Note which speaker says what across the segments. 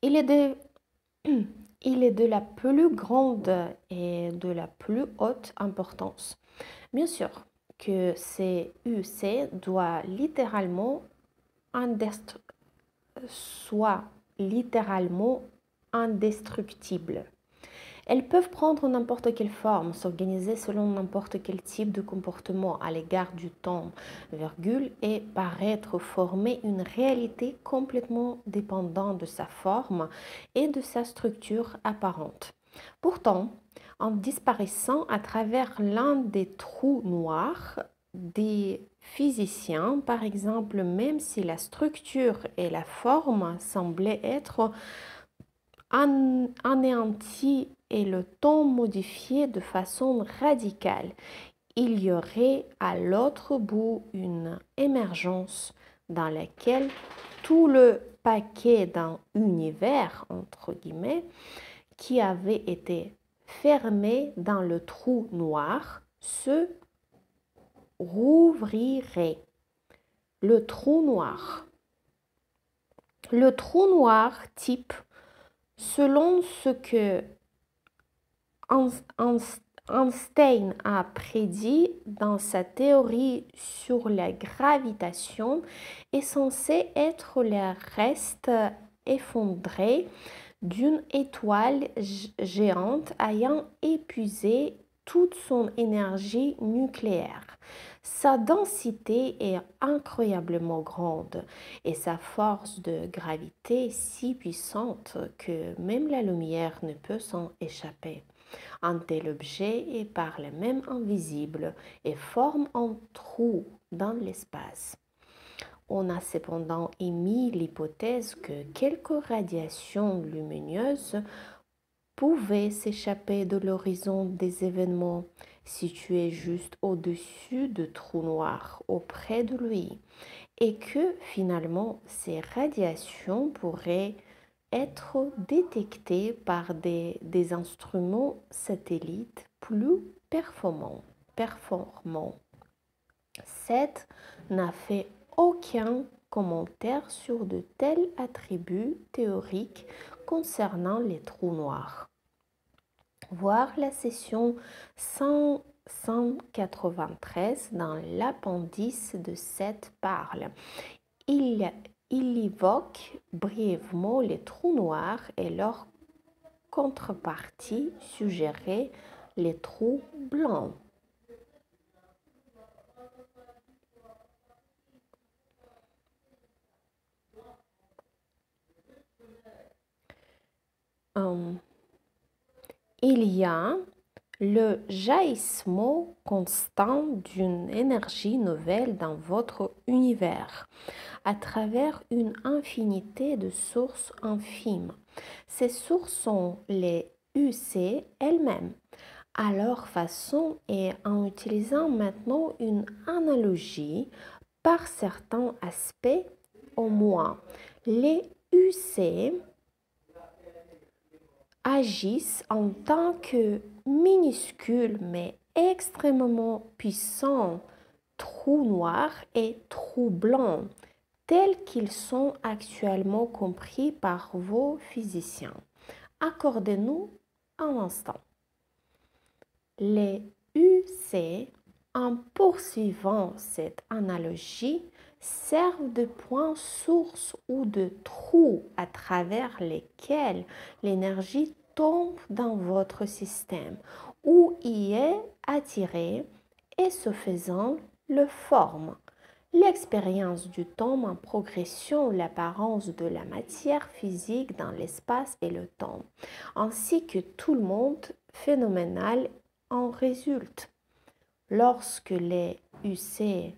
Speaker 1: Il est de, il est de la plus grande et de la plus haute importance. Bien sûr que CUC doit littéralement indestru- soit littéralement indestructible. Elles peuvent prendre n'importe quelle forme, s'organiser selon n'importe quel type de comportement à l'égard du temps, virgule, et paraître former une réalité complètement dépendante de sa forme et de sa structure apparente. Pourtant, en disparaissant à travers l'un des trous noirs des physiciens, par exemple, même si la structure et la forme semblaient être anéanti et le temps modifié de façon radicale, il y aurait à l'autre bout une émergence dans laquelle tout le paquet d'un univers, entre guillemets, qui avait été fermé dans le trou noir, se rouvrirait. Le trou noir. Le trou noir type, selon ce que Einstein a prédit dans sa théorie sur la gravitation, est censé être le reste effondré d'une étoile géante ayant épuisé toute son énergie nucléaire. Sa densité est incroyablement grande et sa force de gravité si puissante que même la lumière ne peut s'en échapper. Un tel objet est par le même invisible et forme un trou dans l'espace. On a cependant émis l'hypothèse que quelques radiations lumineuses pouvaient s'échapper de l'horizon des événements situés juste au-dessus du trou noir auprès de lui et que finalement ces radiations pourraient être détectées par des instruments satellites plus performants. Seth n'a fait aucun commentaire sur de tels attributs théoriques concernant les trous noirs. Voir la session 193 dans l'appendice de Seth parle. Il évoque brièvement les trous noirs et leur contrepartie suggérée, les trous blancs. Il y a le jaillissement constant d'une énergie nouvelle dans votre univers à travers une infinité de sources infimes. Ces sources sont les UC elles-mêmes. À leur façon et en utilisant maintenant une analogie par certains aspects au moins, les UC agissent en tant que minuscules mais extrêmement puissants trous noirs et trous blancs tels qu'ils sont actuellement compris par vos physiciens. Accordez-nous un instant. Les UC, en poursuivant cette analogie, servent de point source ou de trous à travers lesquels l'énergie tombe dans votre système ou y est attirée et ce faisant le forme. L'expérience du temps en progression, l'apparence de la matière physique dans l'espace et le temps, ainsi que tout le monde phénoménal en résulte. Lorsque les UC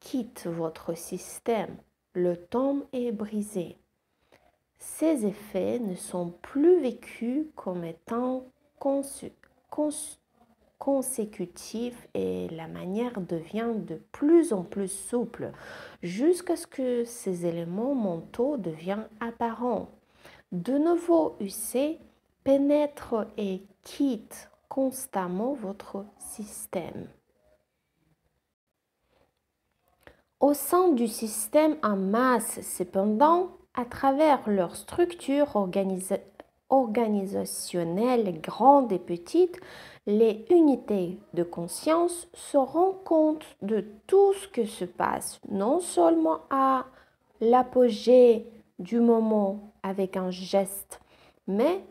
Speaker 1: quittent votre système, le temps est brisé. Ces effets ne sont plus vécus comme étant consécutifs et la manière devient de plus en plus souple jusqu'à ce que ces éléments mentaux deviennent apparents. De nouveaux UC pénètrent et quittent constamment votre système. Au sein du système en masse, cependant, à travers leur structure organisationnelle grande et petite, les unités de conscience se rendent compte de tout ce que se passe, non seulement à l'apogée du moment avec un geste, mais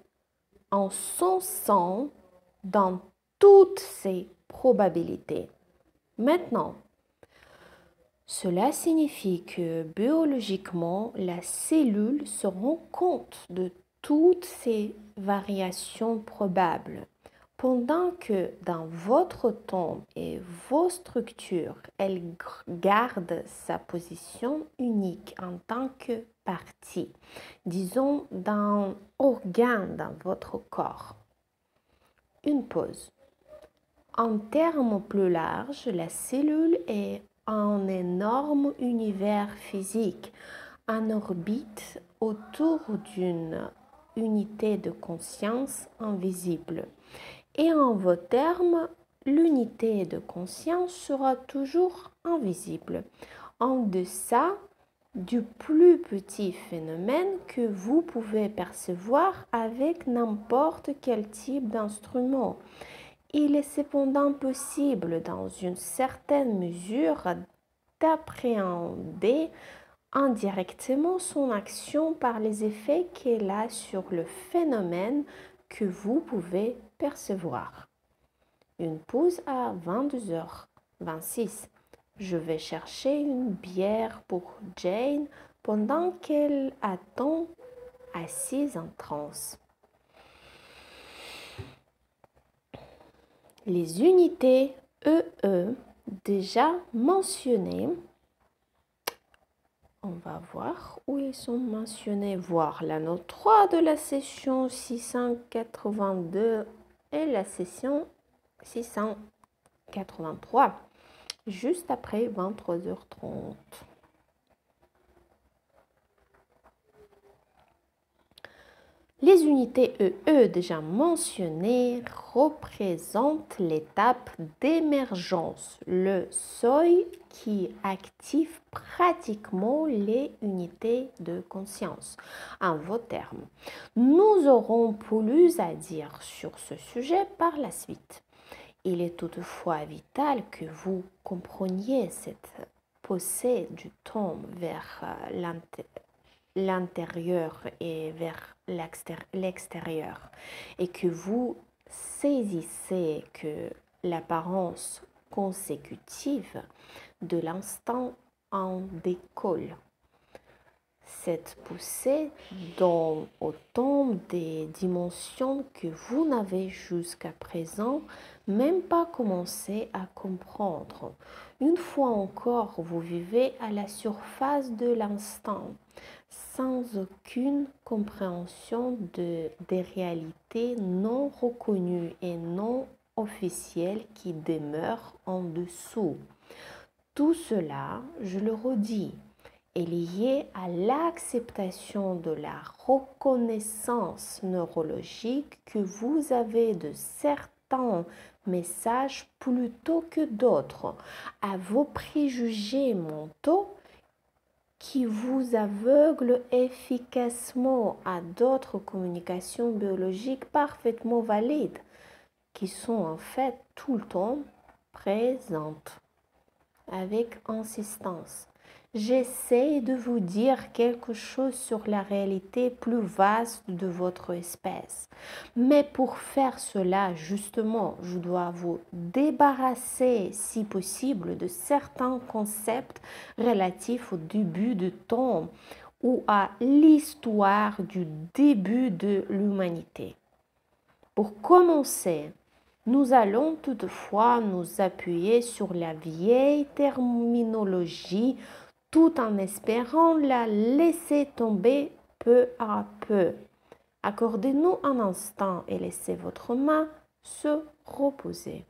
Speaker 1: en sensant dans toutes ses probabilités. Maintenant, cela signifie que biologiquement, la cellule se rend compte de toutes ces variations probables, pendant que dans votre tombe et vos structures, elle garde sa position unique en tant que partie, disons d'un organe dans votre corps. Une pause. En termes plus larges, la cellule est un énorme univers physique en orbite autour d'une unité de conscience invisible. Et en vos termes, l'unité de conscience sera toujours invisible, en deçà du plus petit phénomène que vous pouvez percevoir avec n'importe quel type d'instrument. Il est cependant possible, dans une certaine mesure, d'appréhender indirectement son action par les effets qu'elle a sur le phénomène que vous pouvez percevoir. Une pause à 22h26. Je vais chercher une bière pour Jane pendant qu'elle attend assise en transe. Les unités EE déjà mentionnées, on va voir où ils sont mentionnés, voir la note 3 de la session 682 et la session 683, juste après 23h30. Les unités EE déjà mentionnées représentent l'étape d'émergence, le seuil qui active pratiquement les unités de conscience. En vos termes, nous aurons plus à dire sur ce sujet par la suite. Il est toutefois vital que vous compreniez cette poussée du temps vers l'intérieur et vers l'extérieur, et que vous saisissez que l'apparence consécutive de l'instant en décolle. Cette poussée donne autant des dimensions que vous n'avez jusqu'à présent même pas commencé à comprendre. Une fois encore, vous vivez à la surface de l'instant, sans aucune compréhension des réalités non reconnues et non officielles qui demeurent en dessous. Tout cela, je le redis, est lié à l'acceptation de la reconnaissance neurologique que vous avez de certains messages plutôt que d'autres, à vos préjugés mentaux qui vous aveuglent efficacement à d'autres communications biologiques parfaitement valides, qui sont en fait tout le temps présentes avec insistance. J'essaie de vous dire quelque chose sur la réalité plus vaste de votre espèce. Mais pour faire cela, justement, je dois vous débarrasser, si possible, de certains concepts relatifs au début du temps ou à l'histoire du début de l'humanité. Pour commencer, nous allons toutefois nous appuyer sur la vieille terminologie tout en espérant la laisser tomber peu à peu. Accordez-nous un instant et laissez votre main se reposer.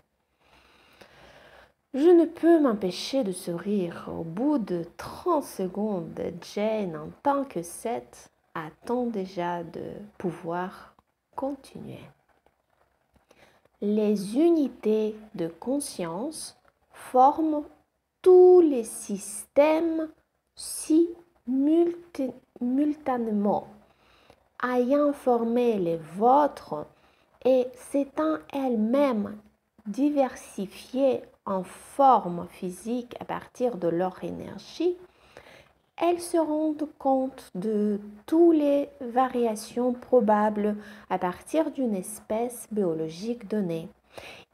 Speaker 1: Je ne peux m'empêcher de sourire. Au bout de 30 secondes, Jane, en tant que Seth, attend déjà de pouvoir continuer. Les unités de conscience forment tous les systèmes simultanément, ayant formé les vôtres et s'étant elles-mêmes diversifiées en forme physique à partir de leur énergie, elles se rendent compte de toutes les variations probables à partir d'une espèce biologique donnée.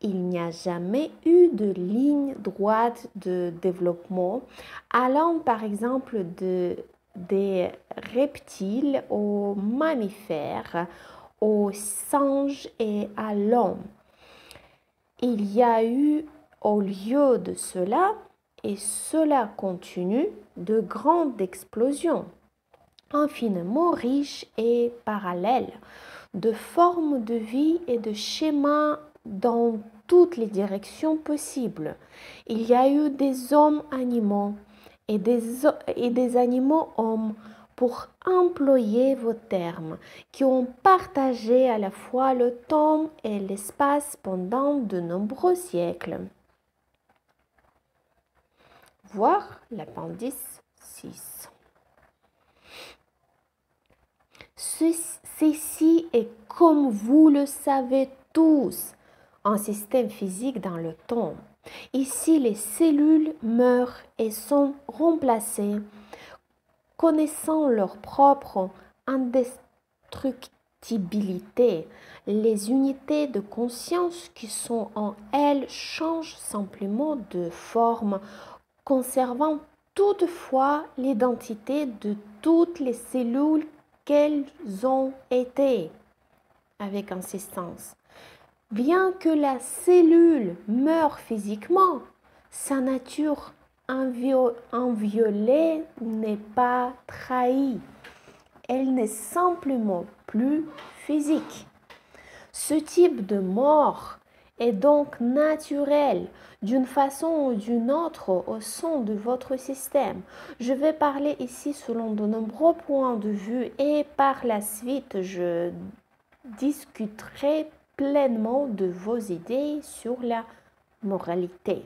Speaker 1: Il n'y a jamais eu de ligne droite de développement allant par exemple des reptiles aux mammifères, aux singes et à l'homme. Il y a eu au lieu de cela, et cela continue, de grandes explosions, infiniment riches et parallèles, de formes de vie et de schémas dans toutes les directions possibles. Il y a eu des hommes animaux et des animaux hommes, pour employer vos termes, qui ont partagé à la fois le temps et l'espace pendant de nombreux siècles. Voir l'appendice 6. Ceci est, comme vous le savez tous, un système physique dans le temps. Ici, les cellules meurent et sont remplacées, connaissant leur propre indestructibilité. Les unités de conscience qui sont en elles changent simplement de forme, conservant toutefois l'identité de toutes les cellules qu'elles ont été, avec insistance. Bien que la cellule meure physiquement, sa nature inviolée n'est pas trahie. Elle n'est simplement plus physique. Ce type de mort est donc naturel d'une façon ou d'une autre au sein de votre système. Je vais parler ici selon de nombreux points de vue et par la suite je discuterai pleinement de vos idées sur la mortalité.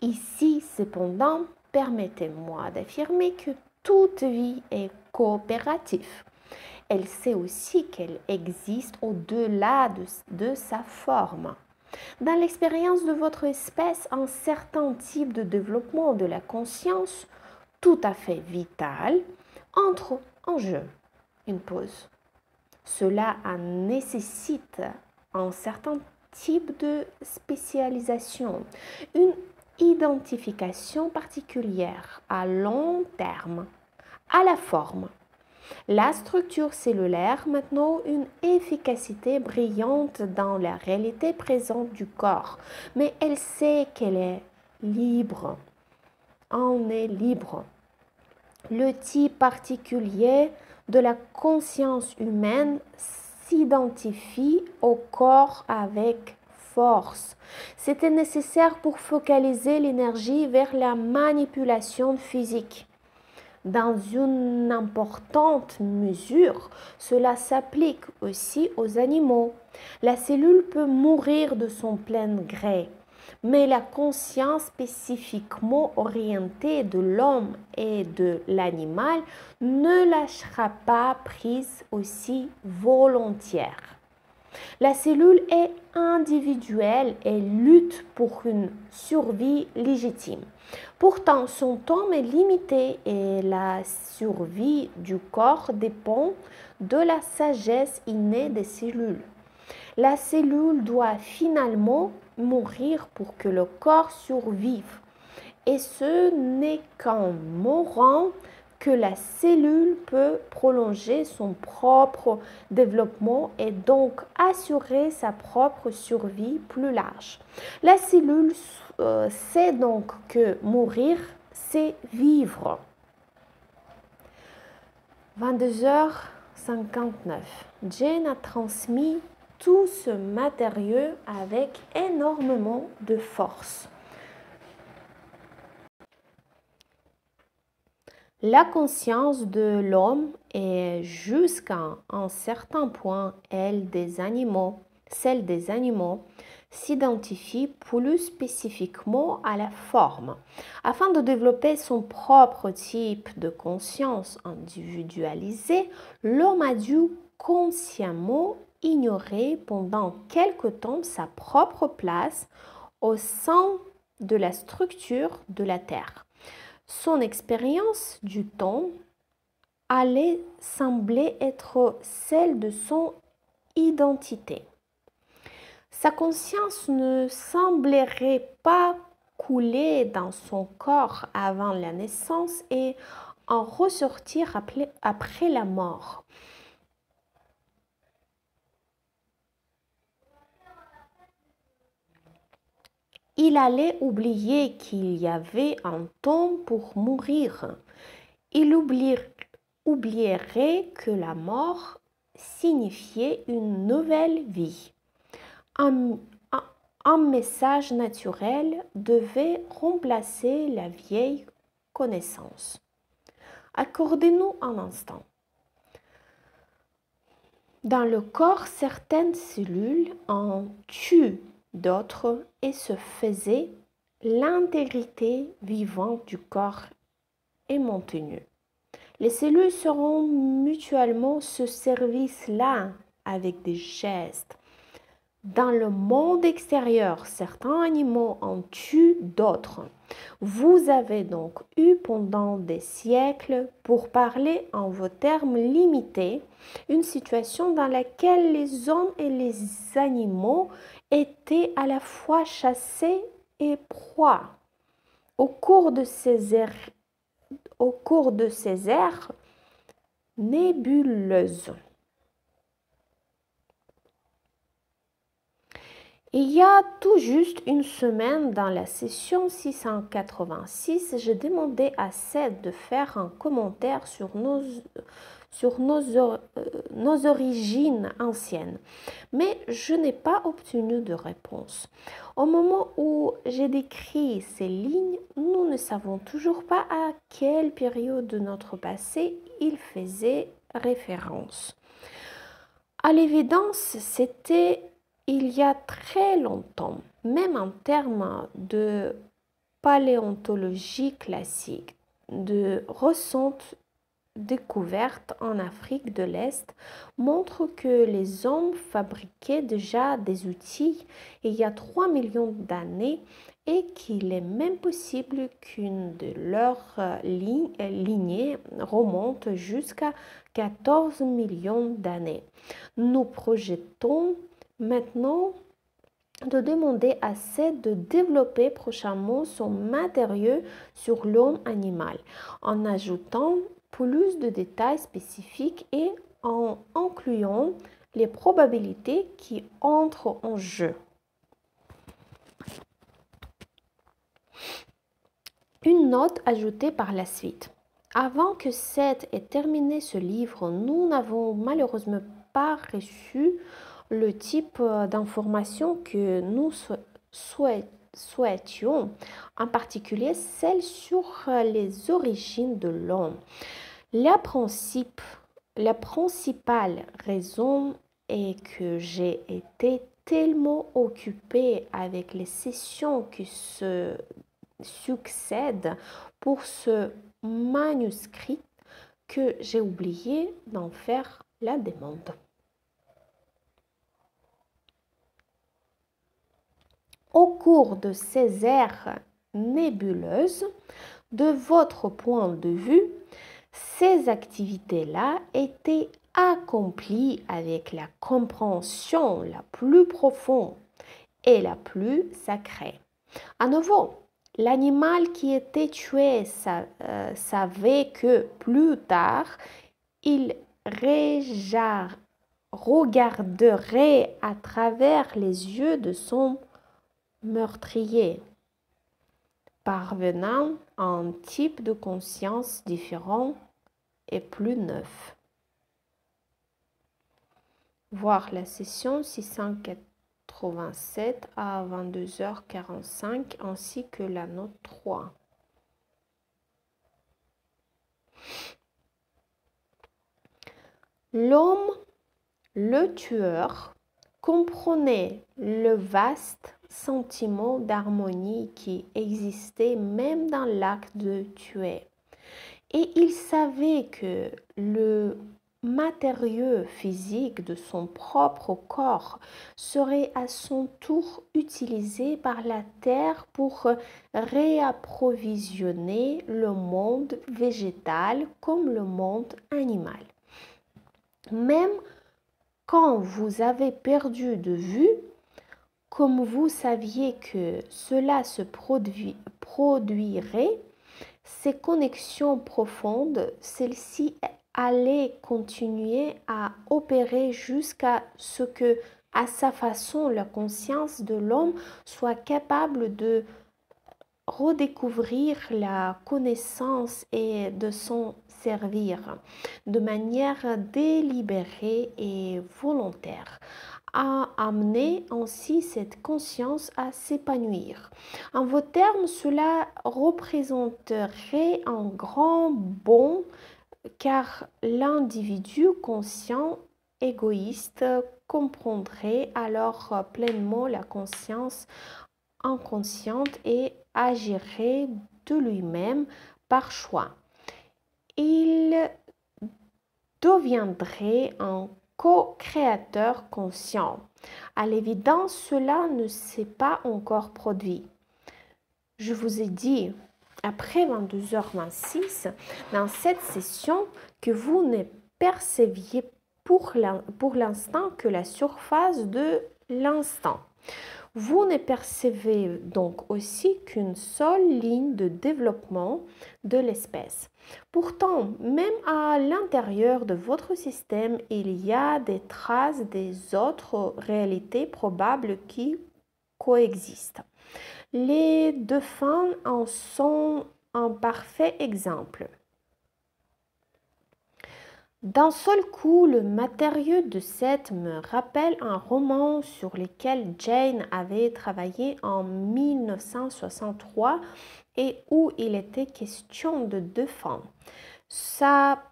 Speaker 1: Ici, cependant, permettez-moi d'affirmer que toute vie est coopérative. Elle sait aussi qu'elle existe au-delà de sa forme. Dans l'expérience de votre espèce, un certain type de développement de la conscience, tout à fait vital, entre en jeu. Une pause. Cela nécessite un certain type de spécialisation, une identification particulière à long terme, à la forme. La structure cellulaire, maintenant, une efficacité brillante dans la réalité présente du corps, mais elle sait qu'elle est libre. On est libre. Le type particulier de la conscience humaine s'identifie au corps avec force. C'était nécessaire pour focaliser l'énergie vers la manipulation physique. Dans une importante mesure, cela s'applique aussi aux animaux. La cellule peut mourir de son plein gré, mais la conscience spécifiquement orientée de l'homme et de l'animal ne lâchera pas prise aussi volontiers. La cellule est individuelle et lutte pour une survie légitime. Pourtant, son temps est limité et la survie du corps dépend de la sagesse innée des cellules. La cellule doit finalement mourir pour que le corps survive. Et ce n'est qu'en mourant que la cellule peut prolonger son propre développement et donc assurer sa propre survie plus large. La cellule sait donc que mourir, c'est vivre. 22h59. Jane a transmis tout ce matériau avec énormément de force. La conscience de l'homme est jusqu'à un certain point celle des animaux, s'identifie plus spécifiquement à la forme. Afin de développer son propre type de conscience individualisée, l'homme a dû consciemment ignorer pendant quelque temps sa propre place au sein de la structure de la Terre. Son expérience du temps allait sembler être celle de son identité. Sa conscience ne semblerait pas couler dans son corps avant la naissance et en ressortir après la mort. Il allait oublier qu'il y avait un temps pour mourir. Il oublierait que la mort signifiait une nouvelle vie. Un message naturel devait remplacer la vieille connaissance. Accordez-nous un instant. Dans le corps, certaines cellules en tuent d'autres et ce faisait l'intégrité vivante du corps est maintenue. Les cellules seront mutuellement ce service-là avec des gestes. Dans le monde extérieur, certains animaux en tuent d'autres. Vous avez donc eu pendant des siècles, pour parler en vos termes limités, une situation dans laquelle les hommes et les animaux étaient à la fois chassés et proies. Au cours de ces ères nébuleuses. Il y a tout juste une semaine, dans la session 686, je demandais à Seth de faire un commentaire sur nos origines anciennes, mais je n'ai pas obtenu de réponse. Au moment où j'ai décrit ces lignes, nous ne savons toujours pas à quelle période de notre passé il faisait référence. À l'évidence, c'était il y a très longtemps, même en termes de paléontologie classique, de récentes découvertes en Afrique de l'Est montrent que les hommes fabriquaient déjà des outils il y a 3 millions d'années et qu'il est même possible qu'une de leurs lignées remonte jusqu'à 14 millions d'années. Nous projetons maintenant de demander à Seth de développer prochainement son matériau sur l'homme animal en ajoutant plus de détails spécifiques et en incluant les probabilités qui entrent en jeu. Une note ajoutée par la suite. Avant que Seth ait terminé ce livre, nous n'avons malheureusement pas reçu le type d'information que nous souhaitions, en particulier celle sur les origines de l'homme. La principale raison est que j'ai été tellement occupée avec les sessions qui se succèdent pour ce manuscrit que j'ai oublié d'en faire la demande. Au cours de ces ères nébuleuses, de votre point de vue, ces activités-là étaient accomplies avec la compréhension la plus profonde et la plus sacrée. À nouveau, l'animal qui était tué savait que plus tard, il regarderait à travers les yeux de son meurtrier, parvenant à un type de conscience différent et plus neuf. Voir la session 687 à 22h45 ainsi que la note 3. L'homme, le tueur, comprenaient le vaste sentiment d'harmonie qui existait même dans l'acte de tuer. Et il savait que le matériau physique de son propre corps serait à son tour utilisé par la terre pour réapprovisionner le monde végétal comme le monde animal. Même quand vous avez perdu de vue, comme vous saviez que cela se produirait, ces connexions profondes, celles-ci allaient continuer à opérer jusqu'à ce que, à sa façon, la conscience de l'homme soit capable de redécouvrir la connaissance et de s'en servir de manière délibérée et volontaire, à amener ainsi cette conscience à s'épanouir. En vos termes, cela représenterait un grand bond car l'individu conscient, égoïste, comprendrait alors pleinement la conscience inconsciente et agirait de lui-même par choix. Il deviendrait un co-créateur conscient. À l'évidence, cela ne s'est pas encore produit. Je vous ai dit, après 22h26, dans cette session, que vous ne perceviez pour l'instant que la surface de l'instant. Vous ne percevez donc aussi qu'une seule ligne de développement de l'espèce. Pourtant, même à l'intérieur de votre système, il y a des traces des autres réalités probables qui coexistent. Les dauphins en sont un parfait exemple. D'un seul coup, le matériau de Seth me rappelle un roman sur lequel Jane avait travaillé en 1963 et où il était question de dauphins. Sa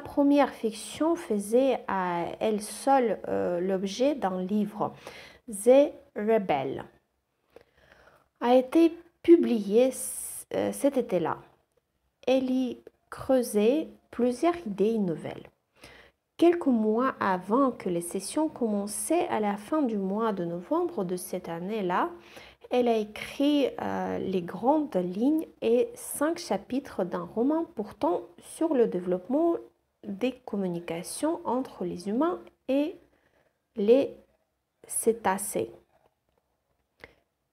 Speaker 1: première fiction faisait à elle seule l'objet d'un livre, The Rebel, a été publié cet été-là. Elle y creusait plusieurs idées nouvelles. Quelques mois avant que les sessions commençaient à la fin du mois de novembre de cette année-là, elle a écrit les grandes lignes et 5 chapitres d'un roman portant sur le développement des communications entre les humains et les cétacés,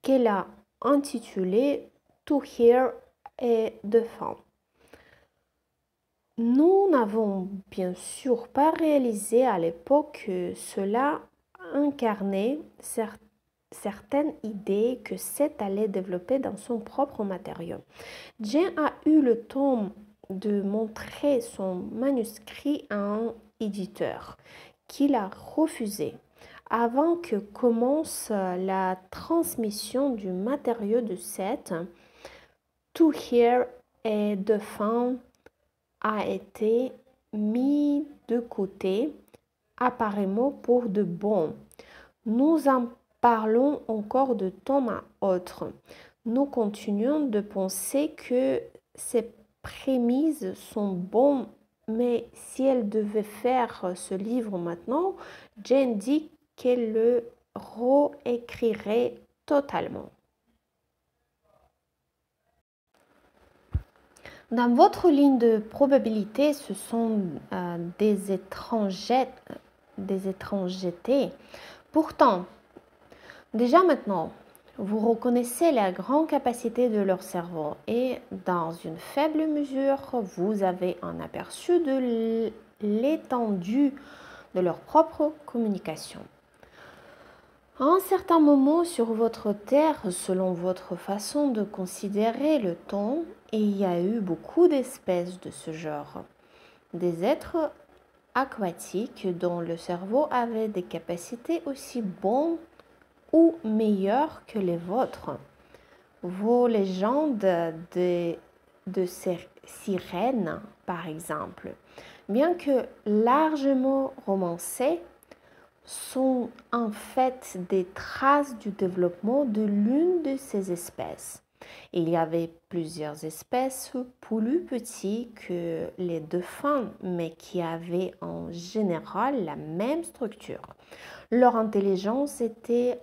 Speaker 1: qu'elle a intitulé To Hear et Defend. Nous n'avons bien sûr pas réalisé à l'époque que cela incarnait certaines idées que Seth allait développer dans son propre matériau. Jane a eu le temps de montrer son manuscrit à un éditeur qu'il a refusé avant que commence la transmission du matériau de Seth. To Hear et Defend a été mis de côté, apparemment pour de bon. Nous en parlons encore de temps à autre. Nous continuons de penser que ces prémices sont bonnes, mais si elle devait faire ce livre maintenant, Jane dit qu'elle le réécrirait totalement. Dans votre ligne de probabilité, ce sont des étrangetés. Pourtant, déjà maintenant, vous reconnaissez la grande capacité de leur cerveau et dans une faible mesure, vous avez un aperçu de l'étendue de leur propre communication. À un certain moment sur votre terre, selon votre façon de considérer le temps, il y a eu beaucoup d'espèces de ce genre. Des êtres aquatiques dont le cerveau avait des capacités aussi bonnes ou meilleures que les vôtres. Vos légendes de sirènes, par exemple, bien que largement romancées, sont en fait des traces du développement de l'une de ces espèces. Il y avait plusieurs espèces plus petites que les dauphins, mais qui avaient en général la même structure. Leur intelligence était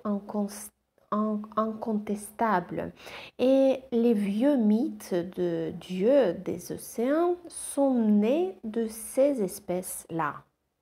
Speaker 1: incontestable et les vieux mythes de dieux des océans sont nés de ces espèces-là.